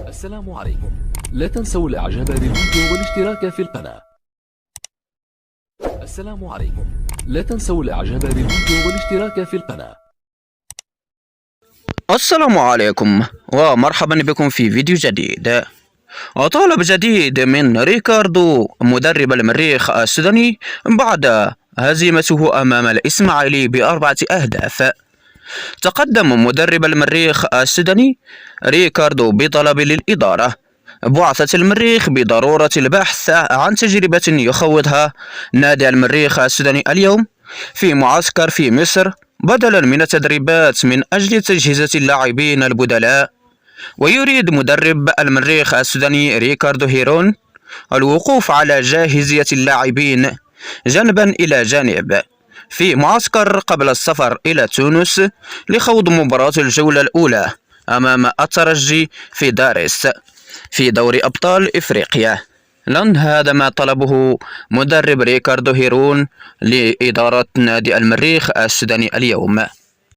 السلام عليكم. لا تنسوا الاعجاب بالفيديو والاشتراك في القناة. السلام عليكم. لا تنسوا الاعجاب بالفيديو والاشتراك في القناة. السلام عليكم ومرحبا بكم في فيديو جديد. طلب جديد من ريكاردو مدرب المريخ السوداني بعد هزيمته أمام الإسماعيلي ب4 أهداف. تقدم مدرب المريخ السوداني ريكاردو بطلب للإدارة بعثة المريخ بضرورة البحث عن تجربة يخوضها نادي المريخ السوداني اليوم في معسكر في مصر بدلا من التدريبات من أجل تجهيزة اللاعبين البدلاء. ويريد مدرب المريخ السوداني ريكاردو هيرون الوقوف على جاهزية اللاعبين جانبا إلى جانب في معسكر قبل السفر إلى تونس لخوض مباراة الجولة الأولى أمام الترجي في دارس في دوري أبطال إفريقيا. لن هذا ما طلبه مدرب ريكاردو هيرون لإدارة نادي المريخ السوداني اليوم.